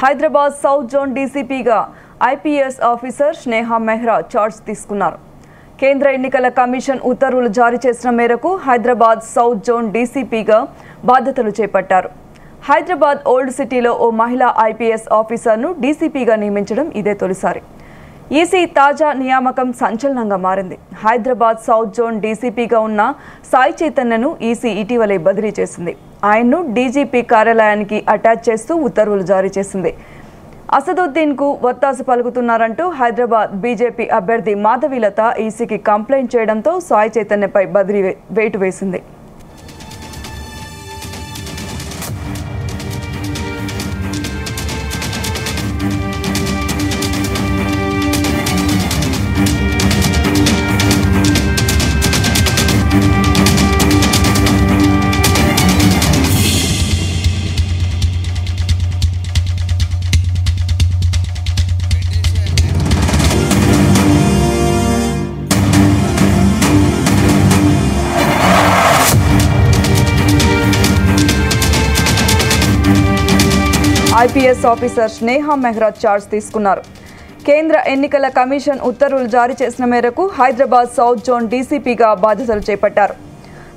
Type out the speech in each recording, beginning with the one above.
Hyderabad south zone డీసీపీగా IPS officer Sneha Mehra charge తీసుకున్నారు. కేంద్ర ఎన్నికల కమిషన్ ఉత్తర్వులు జారీ చేసిన మేరకు హైదరాబాద్ సౌత్ జోన్ డీసీపీగా బాధ్యతలు చేపట్టారు. హైదరాబాద్ ఓల్డ్ సిటీలో ఓ మహిళా ఐపీఎస్ ఆఫీసర్ను డీసీపీగా నియమించడం ఇదే తొలిసారి. ఈసీ తాజా నియామకం సంచలనంగా మారింది. హైదరాబాద్ సౌత్ జోన్ డీసీపీగా ఉన్న సాయి చైతన్యను ఈసీ ఇటీవలే బదిలీ చేసింది. ఆయన్ను డీజీపీ కార్యాలయానికి అటాచ్ చేస్తూ ఉత్తర్వులు జారీ చేసింది. అసదుద్దీన్కు వత్తాసు పలుకుతున్నారంటూ హైదరాబాద్ బీజేపీ అభ్యర్థి మాధవీలత ఈసీకి కంప్లైంట్ చేయడంతో సాయి చైతన్యపై బదిలీ వేటు వేసింది. IPS officer Sneha Mehra charge తీసుకున్నారు. కేంద్ర ఎన్నికల కమిషన్ ఉత్తర్వులు జారీ చేసిన మేరకు హైదరాబాద్ సౌత్ జోన్ డీసీపీగా బాధ్యతలు చేపట్టారు.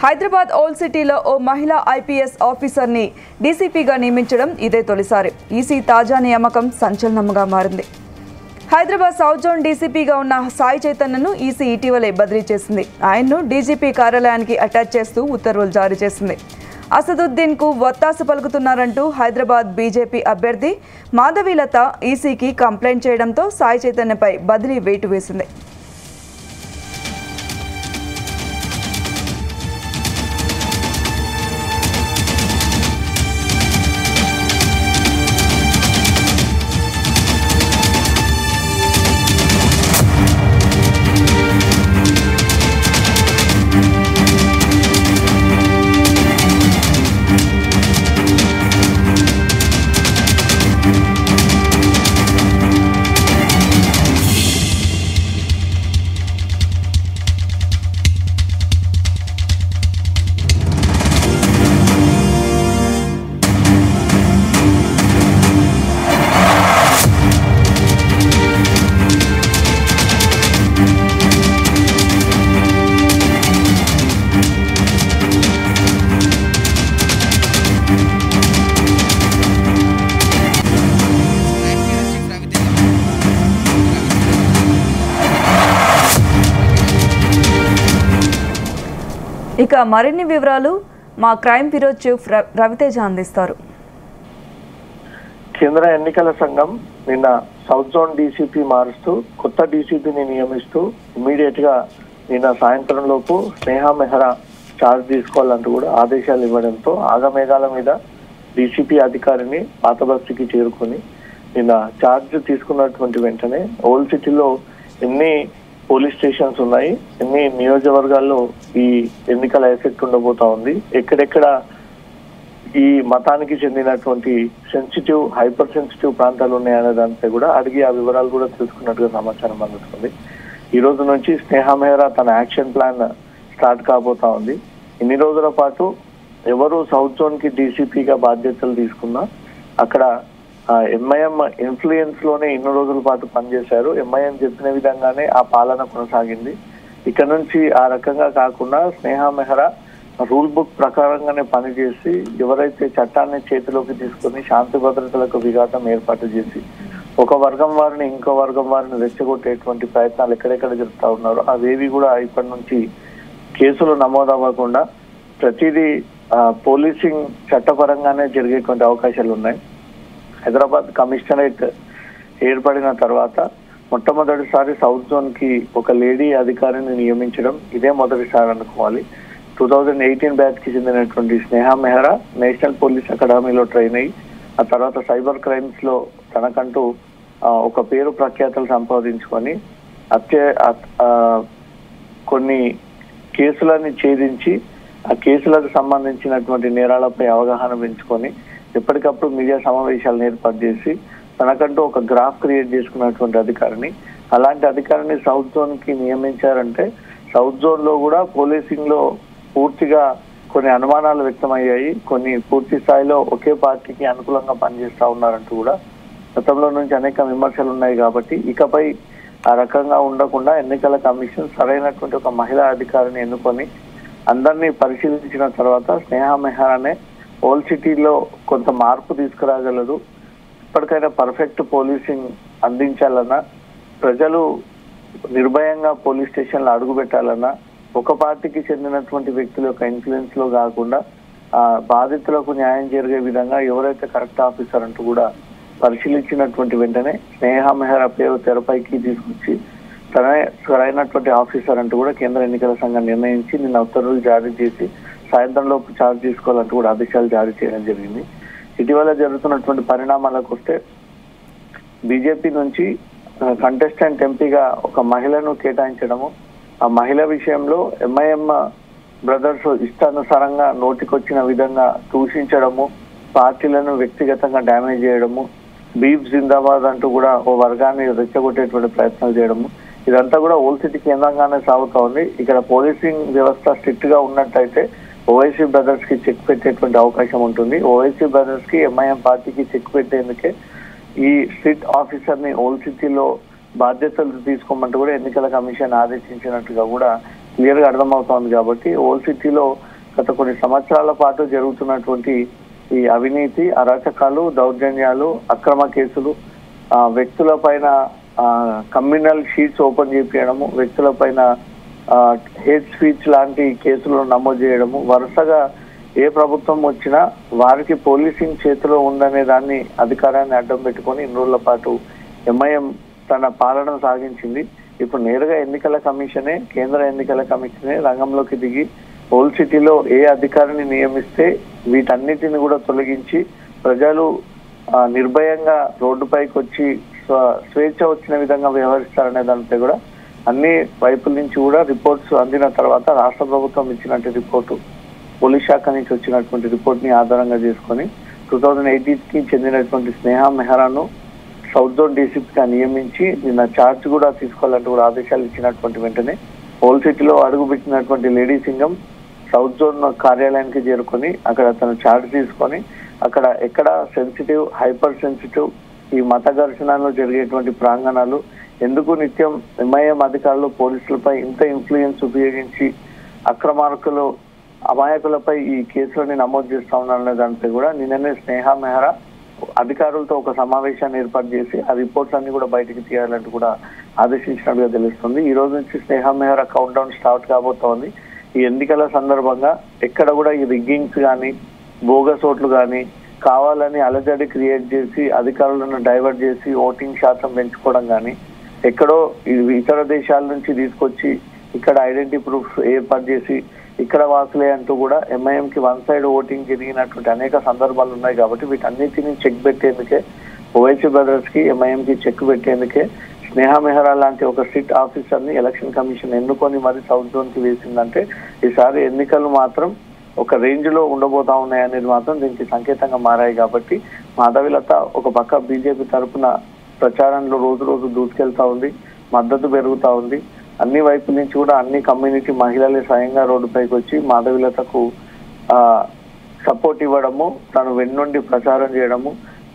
హైదరాబాద్ ఓల్డ్ సిటీలో ఓ మహిళా ఐపీఎస్ ఆఫీసర్ని డీసీపీగా నియమించడం ఇదే తొలిసారి. ఈసీ తాజా నియామకం సంచలనంగా మారింది. హైదరాబాద్ సౌత్ జోన్ డీసీపీగా ఉన్న సాయి చైతన్యను ఈసీ ఇటీవలే బదిలీ చేసింది. ఆయన్ను డీజీపీ కార్యాలయానికి అటాచ్ చేస్తూ ఉత్తర్వులు జారీ చేసింది. అసదుద్దీన్కు వత్తాసు పలుకుతున్నారంటూ హైదరాబాద్ బీజేపీ అభ్యర్థి మాధవీలత ఈసీకి కంప్లైంట్ చేయడంతో సాయి చైతన్యపై బదిలీ వేటు వేసింది. ఇక మరిన్ని వివరాలు మా క్రైమ్ బ్యూరో చీఫ్ రవితేజ అందిస్తారు. కేంద్ర ఎన్నికల సంఘం నిన్న సౌత్ జోన్ డీసీపీ మారుస్తూ కొత్త డీసీపీని నియమిస్తూ ఇమీడియట్ గా నిన్న సాయంత్రం లోపు స్నేహా మెహ్రా ఛార్జ్ తీసుకోవాలంటూ కూడా ఆదేశాలు ఇవ్వడంతో ఆగమేఘాల మీద డీసీపీ అధికారిని పాత బస్తీకి చేరుకొని నిన్న ఛార్జ్ తీసుకున్నటువంటి వెంటనే ఓల్డ్ సిటీలో ఎన్ని పోలీస్ స్టేషన్స్ ఉన్నాయి, ఎన్ని నియోజకవర్గాల్లో ఈ ఎన్నికల ఎఫెక్ట్ ఉండబోతా ఉంది, ఎక్కడెక్కడ ఈ మతానికి చెందినటువంటి సెన్సిటివ్ హైపర్ సెన్సిటివ్ ప్రాంతాలు ఉన్నాయనే దానిపై కూడా అడిగి ఆ వివరాలు కూడా తెలుసుకున్నట్టుగా సమాచారం అందుతుంది. ఈ రోజు నుంచి స్నేహా మెహ్రా తన యాక్షన్ ప్లాన్ స్టార్ట్ కాబోతా ఉంది. ఇన్ని రోజుల పాటు ఎవరు సౌత్ జోన్ కి డీసీపీగా బాధ్యతలు తీసుకున్నా అక్కడ ఎంఐఎం ఇన్ఫ్లుయెన్స్ లోనే ఇన్ని రోజుల పాటు పనిచేశారు. ఎంఐఎం చెప్పిన విధంగానే ఆ పాలన కొనసాగింది. ఇక్కడ నుంచి ఆ రకంగా కాకుండా స్నేహా మెహ్రా రూల్ బుక్ ప్రకారంగానే పనిచేసి ఎవరైతే చట్టాన్ని చేతిలోకి తీసుకొని శాంతి భద్రతలకు విఘాతం ఏర్పాటు చేసి ఒక వర్గం వారిని ఇంకో వర్గం వారిని రెచ్చగొట్టేటువంటి ప్రయత్నాలు ఎక్కడెక్కడ జరుపుతా ఉన్నారో అవేవి కూడా ఇప్పటి నుంచి కేసులు నమోదవ్వకుండా ప్రతిదీ పోలీసింగ్ చట్టపరంగానే జరిగేటువంటి అవకాశాలు ఉన్నాయి. హైదరాబాద్ కమిషనరేట్ ఏర్పడిన తర్వాత మొట్టమొదటిసారి సౌత్ జోన్ కి ఒక లేడీ అధికారిని నియమించడం ఇదే మొదటిసారి అనుకోవాలి. 2018 బ్యాచ్ కి చెందినటువంటి స్నేహా మెహ్రా నేషనల్ పోలీస్ అకాడమీలో ట్రైన్ అయ్యి ఆ తర్వాత సైబర్ క్రైమ్స్ లో తనకంటూ ఒక పేరు ప్రఖ్యాతలు సంపాదించుకొని కొన్ని కేసులని ఛేదించి ఆ కేసులకు సంబంధించినటువంటి నేరాలపై అవగాహన పెంచుకొని ఎప్పటికప్పుడు మీడియా సమావేశాలను ఏర్పాటు చేసి తనకంటూ ఒక గ్రాఫ్ క్రియేట్ చేసుకున్నటువంటి అధికారిని, అలాంటి అధికారిని సౌత్ జోన్ కి నియమించారంటే సౌత్ జోన్ లో కూడా పోలీసింగ్ లో పూర్తిగా కొన్ని అనుమానాలు వ్యక్తమయ్యాయి. కొన్ని పూర్తి స్థాయిలో ఒకే పార్టీకి అనుకూలంగా పనిచేస్తా ఉన్నారంటూ కూడా గతంలో నుంచి అనేక విమర్శలు ఉన్నాయి కాబట్టి ఇకపై ఆ రకంగా ఉండకుండా ఎన్నికల కమిషన్ సరైనటువంటి ఒక మహిళా అధికారిని ఎన్నుకొని అందరినీ పరిశీలించిన తర్వాత స్నేహ మెహరానే ఓల్డ్ సిటీలో కొంత మార్పు తీసుకురాగలదు. ఇప్పటికైనా పర్ఫెక్ట్ పోలీసింగ్ అందించాలన్నా, ప్రజలు నిర్భయంగా పోలీస్ స్టేషన్లో అడుగు పెట్టాలన్నా ఒక పార్టీకి చెందినటువంటి వ్యక్తుల యొక్క ఇన్ఫ్లుయెన్స్ లో కాకుండా బాధితులకు న్యాయం జరిగే విధంగా ఎవరైతే కరెక్ట్ ఆఫీసర్ అంటూ కూడా పరిశీలించినటువంటి వెంటనే స్నేహ మెహరా పేరు తెరపైకి తీసుకొచ్చి సరైనటువంటి ఆఫీసర్ అంటూ కూడా కేంద్ర ఎన్నికల సంఘం నిర్ణయించి నిన్న ఉత్తర్వులు జారీ చేసి సాయంత్రంలోపు ఛార్జ్ తీసుకోవాలంటూ కూడా ఆదేశాలు జారీ చేయడం జరిగింది. ఇటీవల జరుగుతున్నటువంటి పరిణామాలకు వస్తే బీజేపీ నుంచి కంటెస్టెంట్ ఎంపీగా ఒక మహిళను కేటాయించడము, ఆ మహిళ విషయంలో ఎంఐఎం బ్రదర్స్ ఇష్టానుసారంగా నోటికొచ్చిన విధంగా దూషించడము, పార్టీలను వ్యక్తిగతంగా డ్యామేజ్ చేయడము, బీఫ్ జిందాబాద్ అంటూ కూడా ఓ వర్గాన్ని రెచ్చగొట్టేటువంటి ప్రయత్నాలు చేయడము, ఇదంతా కూడా ఓల్డ్ సిటీ కేంద్రంగానే సాగుతా ఉంది. ఇక్కడ పోలీసింగ్ వ్యవస్థ స్ట్రిక్ట్ గా ఉన్నట్టయితే ఓవైసీ బ్రదర్స్ కి చెక్ పెట్టేటువంటి అవకాశం ఉంటుంది. ఓవైసీ బ్రదర్స్ కి ఎంఐఎం పార్టీకి చెక్ పెట్టేందుకే ఈ స్ట్రిక్ట్ ఆఫీసర్ ని ఓల్డ్ సిటీలో బాధ్యతలు తీసుకోమంటూ కూడా ఎన్నికల కమిషన్ ఆదేశించినట్టుగా కూడా క్లియర్ గా అర్థమవుతోంది. కాబట్టి ఓల్డ్ సిటీలో గత కొన్ని సంవత్సరాల పాటు జరుగుతున్నటువంటి ఈ అవినీతి, అరాచకాలు, దౌర్జన్యాలు, అక్రమ కేసులు, వ్యక్తుల పైన కమ్యూనల్ షీట్స్ ఓపెన్ చేయించడము, వ్యక్తుల పైన హేట్ స్పీచ్ లాంటి కేసులు నమోదు చేయడము, వరుసగా ఏ ప్రభుత్వం వచ్చినా వారికి పోలీసింగ్ చేతిలో ఉందనే దాన్ని అధికారాన్ని అడ్డం పెట్టుకొని ఇన్ని రోజుల పాటు ఎంఐఎం తన పాలన సాగించింది. ఇప్పుడు నేరుగా ఎన్నికల కమిషనే, కేంద్ర ఎన్నికల కమిషనే రంగంలోకి దిగి ఓల్డ్ సిటీలో ఏ అధికారిని నియమిస్తే వీటన్నిటిని కూడా తొలగించి ప్రజలు నిర్భయంగా రోడ్డుపైకి వచ్చి స్వేచ్ఛ వచ్చిన విధంగా వ్యవహరిస్తారనే దానిపై కూడా అన్ని వైపుల నుంచి కూడా రిపోర్ట్స్ అందిన తర్వాత రాష్ట్ర ప్రభుత్వం ఇచ్చినట్టు రిపోర్టు, పోలీస్ శాఖ నుంచి వచ్చినటువంటి రిపోర్ట్ ని ఆధారంగా చేసుకొని 2018కి చెందినటువంటి స్నేహ మెహరాను సౌత్ జోన్ డీసీపీగా నియమించి నిన్న ఛార్జ్ కూడా తీసుకోవాలంటూ కూడా ఆదేశాలు ఇచ్చినటువంటి వెంటనే ఓల్డ్ సిటీలో అడుగుపెట్టినటువంటి లేడీ సింగం సౌత్ జోన్ కార్యాలయానికి చేరుకొని అక్కడ తన ఛార్జ్ తీసుకొని అక్కడ ఎక్కడ సెన్సిటివ్, హైపర్ సెన్సిటివ్ ఈ మత ఘర్షణలో జరిగేటువంటి ప్రాంగణాలు, ఎందుకు నిత్యం ఎంఐఎం అధికారులు పోలీసులపై ఇంత ఇన్ఫ్లుయెన్స్ ఉపయోగించి అక్రమార్కులు, అమాయకులపై ఈ కేసులని నమోదు చేస్తా ఉన్నారనే దానిపై కూడా నిన్ననే స్నేహ మెహరా అధికారులతో ఒక సమావేశాన్ని ఏర్పాటు చేసి ఆ రిపోర్ట్స్ అన్ని కూడా బయటికి తీయాలంటూ కూడా ఆదేశించినట్టుగా తెలుస్తుంది. ఈ రోజు నుంచి స్నేహ మెహరా కౌంట్ డౌన్ స్టార్ట్ కాబోతోంది. ఈ ఎన్నికల సందర్భంగా ఎక్కడ కూడా ఈ రిగ్గింగ్స్ కానీ, బోగస్ ఓట్లు కానీ, కావాలని అలజడి క్రియేట్ చేసి అధికారులను డైవర్ట్ చేసి ఓటింగ్ శాతం పెంచుకోవడం కానీ, ఎక్కడో ఇతర దేశాల నుంచి తీసుకొచ్చి ఇక్కడ ఐడెంటిటీ ప్రూఫ్ ఏర్పాటు చేసి ఇక్కడ వాసులే అంటూ కూడా ఎంఐఎం కి వన్ సైడ్ ఓటింగ్ జరిగినటువంటి అనేక సందర్భాలు ఉన్నాయి. కాబట్టి వీటన్నిటిని చెక్ పెట్టేందుకే ఓవైసీ బ్రదర్స్ కి, ఎంఐఎం కి చెక్ పెట్టేందుకే స్నేహ మెహరా లాంటి ఒక స్ట్రిక్ట్ ఆఫీసర్ ని ఎలక్షన్ కమిషన్ ఎన్నుకొని మరి సౌత్ జోన్ కి వేసిందంటే ఈసారి ఎన్నికలు మాత్రం ఒక రేంజ్ లో ఉండబోతా ఉన్నాయనేది మాత్రం దీనికి సంకేతంగా మారాయి. కాబట్టి మాధవిలత ఒక పక్క బీజేపీ తరఫున ప్రచారంలో రోజు రోజు దూసుకెళ్తా ఉంది, మద్దతు పెరుగుతా ఉంది. అన్ని వైపుల నుంచి కూడా అన్ని కమ్యూనిటీ మహిళలే స్వయంగా రోడ్డుపైకి వచ్చి మాధవిలతకు సపోర్ట్ ఇవ్వడము, తను వెన్నుండి ప్రచారం చేయడము,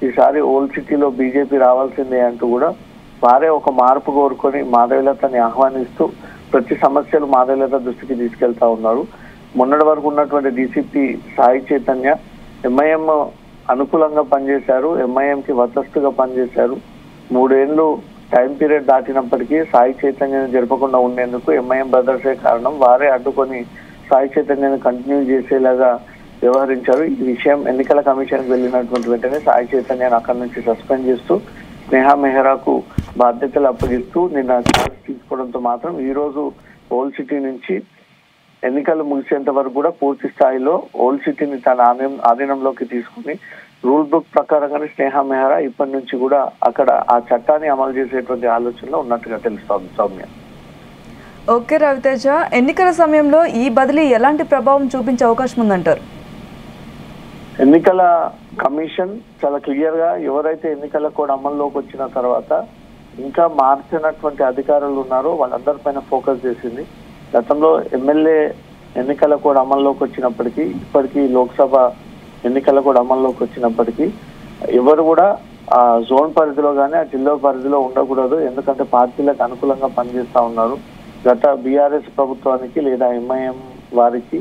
ఈసారి ఓల్డ్ సిటీలో బీజేపీ రావాల్సిందే అంటూ కూడా వారే ఒక మార్పు కోరుకొని మాధవిలతని ఆహ్వానిస్తూ ప్రతి సమస్యలు మాధవిలత దృష్టికి తీసుకెళ్తా ఉన్నారు. మొన్నటి వరకు ఉన్నటువంటి డీసీపీ సాయి చైతన్య ఎంఐఎం అనుకూలంగా పనిచేశారు, ఎంఐఎంకి వతస్తుగా పనిచేశారు. 3 ఏళ్ళు టైం పీరియడ్ దాటినప్పటికీ సాయి చైతన్యను జరపకుండా ఉండేందుకు ఎంఐఎం బ్రదర్సే కారణం. వారే అడ్డుకొని సాయి చైతన్యను కంటిన్యూ చేసేలాగా వ్యవహరించారు. ఈ విషయం ఎన్నికల కమిషన్కి వెళ్ళినటువంటి వెంటనే సాయి చైతన్యను అక్కడి నుంచి సస్పెండ్ చేస్తూ స్నేహ మెహరాకు బాధ్యతలు అప్పగిస్తూ నిన్న ఛార్జ్ తీసుకోవడంతో మాత్రం ఈ రోజు ఓల్డ్ సిటీ నుంచి ఎన్నికలు ముగిసేంత వరకు కూడా పూర్తి స్థాయిలో ఓల్డ్ సిటీని తన ఆధీనంలోకి తీసుకుని రూల్ బుక్ ప్రకారంగానే స్నేహ మెహరా ఇప్పటి నుంచి కూడా అక్కడ ఆ చట్టాన్ని అమలు చేసేటువంటి ఆలోచనలో ఉన్నట్టుగా తెలుస్తోంది. సౌమ్య. ఓకే రవితేజ, ఎన్నికల సమయంలో ఈ బదిలీ ఎలాంటి ప్రభావం చూపించే అవకాశం ఉందంటారు? ఎన్నికల కమిషన్ చాలా క్లియర్ గా ఎవరైతే ఎన్నికల కోడ్ అమల్లోకి వచ్చిన తర్వాత ఇంకా మార్చినటువంటి అధికారులు ఉన్నారో వాళ్ళందరిపైన ఫోకస్ చేసింది. గతంలో ఎమ్మెల్యే ఎన్నికల కోడ్ అమల్లోకి వచ్చినప్పటికీ, ఇప్పటికీ లోక్సభ ఎన్నికల కోడ్ అమల్లోకి వచ్చినప్పటికీ ఎవరు కూడా ఆ జోన్ పరిధిలో కానీ ఆ జిల్లా పరిధిలో ఉండకూడదు. ఎందుకంటే పార్టీలకు అనుకూలంగా పనిచేస్తా ఉన్నారు. గత బీఆర్ఎస్ ప్రభుత్వానికి లేదా ఎంఐఎం వారికి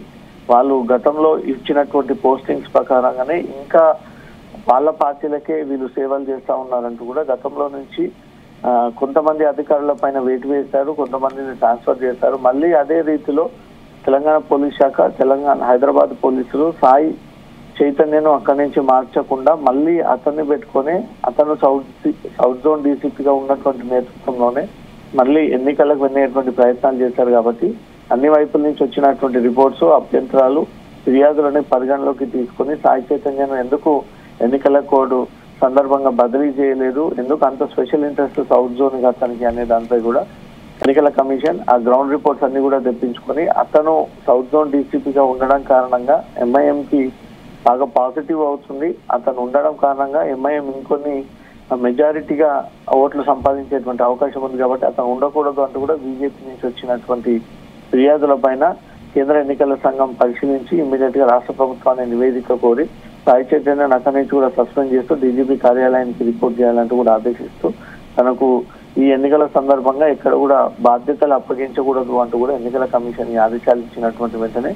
వాళ్ళు గతంలో ఇచ్చినటువంటి పోస్టింగ్స్ ప్రకారంగానే ఇంకా వాళ్ళ పార్టీలకే వీళ్ళు సేవలు చేస్తా ఉన్నారంటూ కూడా గతంలో నుంచి కొంతమంది అధికారుల పైన వేటు వేశారు, కొంతమందిని ట్రాన్స్ఫర్ చేశారు. మళ్ళీ అదే రీతిలో తెలంగాణ పోలీస్ శాఖ, హైదరాబాద్ పోలీసులు సాయి చైతన్యను అక్కడి నుంచి మార్చకుండా మళ్ళీ అతన్ని పెట్టుకొని అతను సౌత్ జోన్ డీసీపీగా ఉన్నటువంటి నేతృత్వంలోనే మళ్ళీ ఎన్నికలకు వెళ్ళేటువంటి ప్రయత్నాలు చేశారు. కాబట్టి అన్ని వైపుల నుంచి వచ్చినటువంటి రిపోర్ట్స్, అభ్యంతరాలు, ఫిర్యాదులని పరిగణలోకి తీసుకుని సాయి చైతన్యను ఎందుకు ఎన్నికల కోడ్ సందర్భంగా బదిలీ చేయలేదు, ఎందుకు అంత స్పెషల్ ఇంట్రెస్ట్ సౌత్ జోన్ అతనికి అనే దానిపై కూడా ఎన్నికల కమిషన్ ఆ గ్రౌండ్ రిపోర్ట్స్ అన్ని కూడా తెప్పించుకొని అతను సౌత్ జోన్ డీసీపీగా ఉండడం కారణంగా ఎంఐఎంకి బాగా పాజిటివ్ అవుతుంది. అతను ఉండడం కారణంగా ఎంఐఎం ఇంకొన్ని మెజారిటీగా ఓట్లు సంపాదించేటువంటి అవకాశం ఉంది. కాబట్టి అతను ఉండకూడదు అంటూ కూడా బీజేపీ నుంచి వచ్చినటువంటి ఫిర్యాదుల పైన కేంద్ర ఎన్నికల సంఘం పరిశీలించి ఇమ్మీడియట్ గా రాష్ట్ర ప్రభుత్వాన్ని నివేదిక కోరి సాయి చైతన్యను అక్కడి నుంచి కూడా సస్పెండ్ చేస్తూ డీజీపీ కార్యాలయానికి రిపోర్ట్ చేయాలంటూ కూడా ఆదేశిస్తూ తనకు ఈ ఎన్నికల సందర్భంగా ఇక్కడ కూడా బాధ్యతలు అప్పగించకూడదు అంటూ కూడా ఎన్నికల కమిషన్ ఆదేశాలు ఇచ్చినటువంటి వెంటనే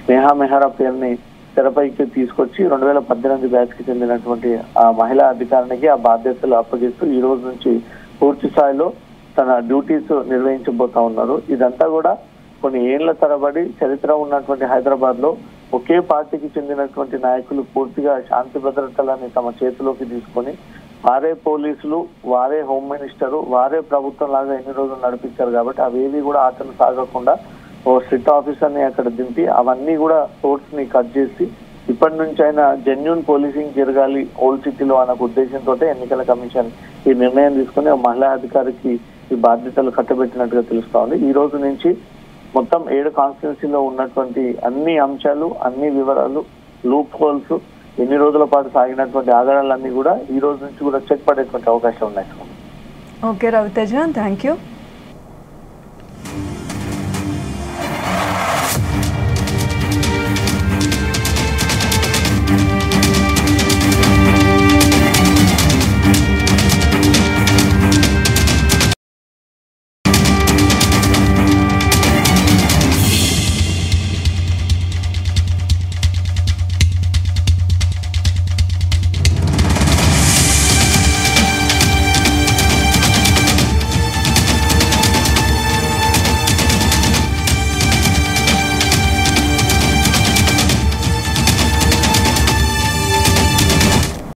స్నేహా మెహ్రా పేరుని తెరపైకి తీసుకొచ్చి 2018 బ్యాచ్ కి చెందినటువంటి ఆ మహిళా అధికారికి ఆ బాధ్యతలు అప్పగిస్తూ ఈ రోజు నుంచి పూర్తి స్థాయిలో తన డ్యూటీస్ నిర్వహించబోతా ఉన్నారు. ఇదంతా కూడా కొన్ని ఏళ్ల తరబడి చరిత్ర ఉన్నటువంటి హైదరాబాద్ లో ఒకే పార్టీకి చెందినటువంటి నాయకులు పూర్తిగా శాంతి భద్రతలని తమ చేతిలోకి తీసుకొని వారే పోలీసులు, వారే హోమ్ మినిస్టరు, వారే ప్రభుత్వం లాగా ఎన్ని రోజులు నడిపించారు. కాబట్టి అవేవి కూడా ఆటలు సాగకుండా ఓ స్ట్రిక్ట్ ఆఫీసర్ ని అక్కడ దింపి అవన్నీ కూడా సోర్స్ ని కట్ చేసి ఇప్పటి నుంచి అయినా జెన్యూన్ పోలీసింగ్ జరగాలి ఓల్డ్ సిటీలో అన్న ఉద్దేశంతో ఎన్నికల కమిషన్ ఈ నిర్ణయం తీసుకుని మహిళా అధికారికి ఈ బాధ్యతలు కట్టబెట్టినట్టుగా తెలుస్తా ఉంది. ఈ రోజు నుంచి మొత్తం 7 కాన్స్టిట్యున్సీలో ఉన్నటువంటి అన్ని అంశాలు, అన్ని వివరాలు, లూప్ హోల్స్, ఎన్ని రోజుల పాటు సాగినటువంటి ఆధారాలన్నీ కూడా ఈ రోజు నుంచి కూడా చెక్ పడేటువంటి అవకాశం ఉన్నాయి. Okay Raviteja, thank you.